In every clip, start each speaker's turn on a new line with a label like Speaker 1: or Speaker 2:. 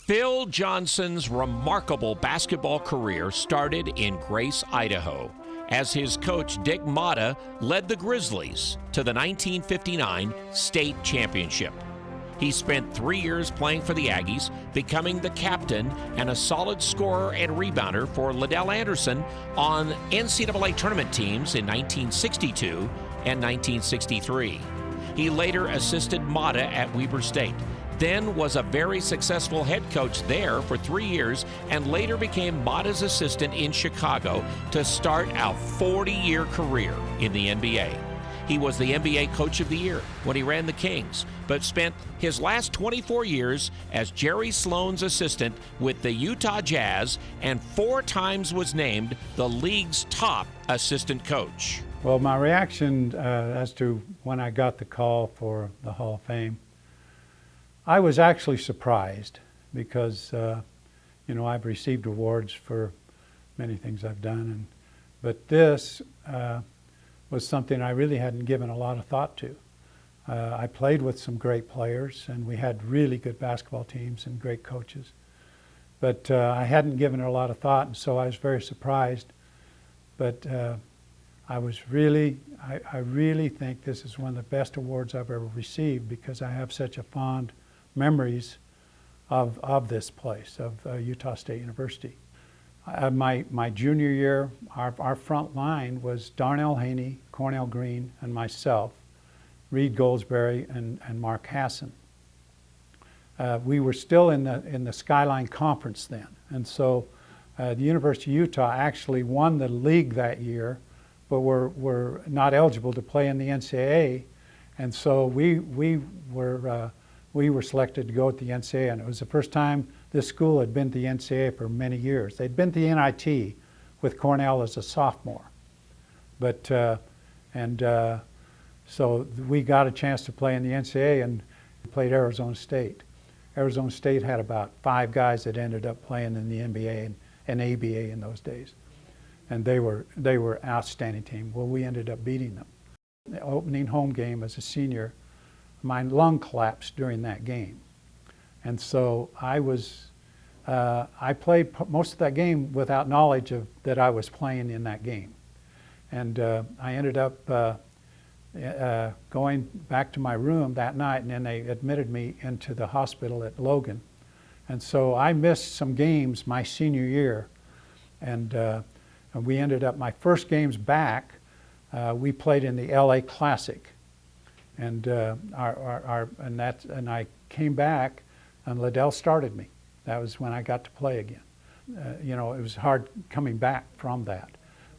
Speaker 1: Phil Johnson's remarkable basketball career started in Grace, Idaho, as his coach Dick Motta led the Grizzlies to the 1959 state championship. He spent 3 years playing for the Aggies, becoming the captain and a solid scorer and rebounder for Ladell Andersen on NCAA tournament teams in 1962 and 1963. He later assisted Motta at Weber State, then was a very successful head coach there for 3 years, and later became Motta's assistant in Chicago to start a 40-year career in the NBA. He was the NBA Coach of the Year when he ran the Kings, but spent his last 24 years as Jerry Sloan's assistant with the Utah Jazz, and 4 times was named the league's top assistant coach.
Speaker 2: Well, my reaction as to when I got the call for the Hall of Fame, I was actually surprised because, I've received awards for many things I've done, but this was something I really hadn't given a lot of thought to. I played with some great players, and we had really good basketball teams and great coaches, but I hadn't given it a lot of thought, and so I was very surprised. But I really think this is one of the best awards I've ever received, because I have such a fond memories of this place, of Utah State University. My junior year, our front line was Darnell Haney, Cornell Green, and myself, Reed Goldsberry, and Mark Hassan. We were still in the Skyline Conference then, and so the University of Utah actually won the league that year, but were not eligible to play in the NCAA, and so we were selected to go at the NCAA, and it was the first time this school had been to the NCAA for many years. They'd been to the NIT with Cornell as a sophomore, but so we got a chance to play in the NCAA, and we played Arizona State. Arizona State had about 5 guys that ended up playing in the NBA and ABA in those days, and they were an outstanding team. Well, we ended up beating them. The opening home game as a senior, my lung collapsed during that game, and so I played most of that game without knowledge of that I was playing in that game, and I ended up going back to my room that night, and then they admitted me into the hospital at Logan, and so I missed some games my senior year, and we ended up, my first games back, we played in the LA Classic. And I came back, and Ladell started me. That was when I got to play again. It was hard coming back from that,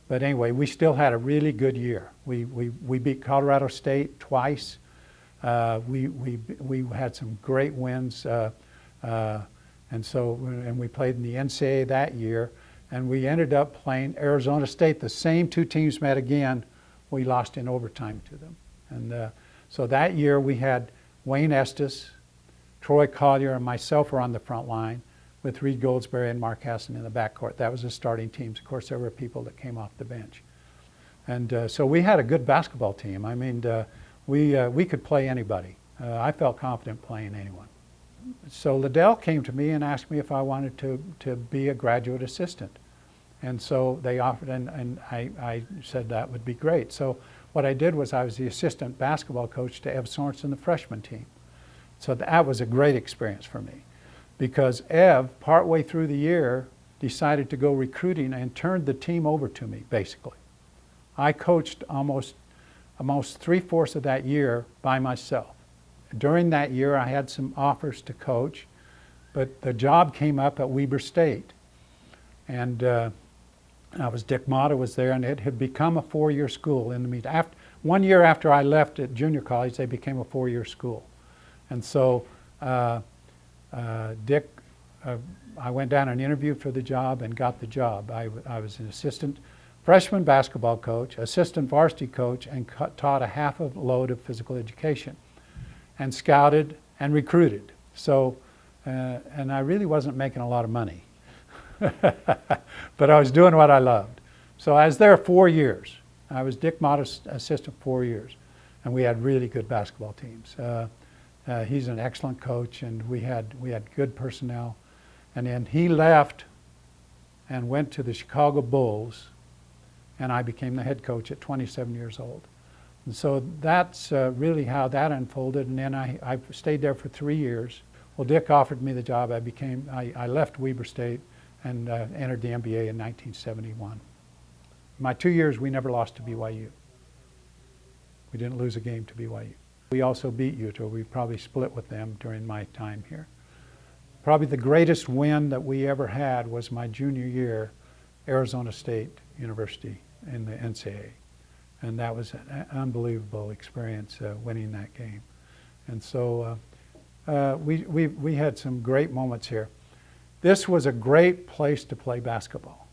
Speaker 2: but anyway, we still had a really good year. We beat Colorado State twice. We had some great wins, and we played in the NCAA that year, and we ended up playing Arizona State. The same 2 teams met again. We lost in overtime to them, and. So that year we had Wayne Estes, Troy Collier, and myself were on the front line with Reed Goldsberry and Mark Hassan in the backcourt. That was the starting teams. Of course, there were people that came off the bench. And so we had a good basketball team. I mean, we could play anybody. I felt confident playing anyone. So Ladell came to me and asked me if I wanted to be a graduate assistant. And so they offered, and I said that would be great. So what I did was I was the assistant basketball coach to Ev Sorensen, the freshman team. So that was a great experience for me, because Ev, partway through the year, decided to go recruiting and turned the team over to me, basically. I coached almost 3/4 of that year by myself. During that year, I had some offers to coach, but the job came up at Weber State. And Dick Motta was there, and it had become a 4-year school. In the meantime, 1 year after I left at junior college, they became a 4-year school. And so Dick, I went down and interviewed for the job and got the job. I was an assistant freshman basketball coach, assistant varsity coach, and taught a half a load of physical education, and scouted and recruited. So, and I really wasn't making a lot of money. But I was doing what I loved. So I was there 4 years. I was Dick Motta's assistant 4 years, and we had really good basketball teams. He's an excellent coach, and we had good personnel. And then he left and went to the Chicago Bulls, and I became the head coach at 27 years old. And so that's really how that unfolded. And then I stayed there for 3 years. Well, Dick offered me the job. I left Weber State and entered the NBA in 1971. My 2 years, we never lost to BYU. We didn't lose a game to BYU. We also beat Utah. We probably split with them during my time here. Probably the greatest win that we ever had was my junior year, Arizona State University in the NCAA. And that was an unbelievable experience winning that game. And so we had some great moments here. This was a great place to play basketball.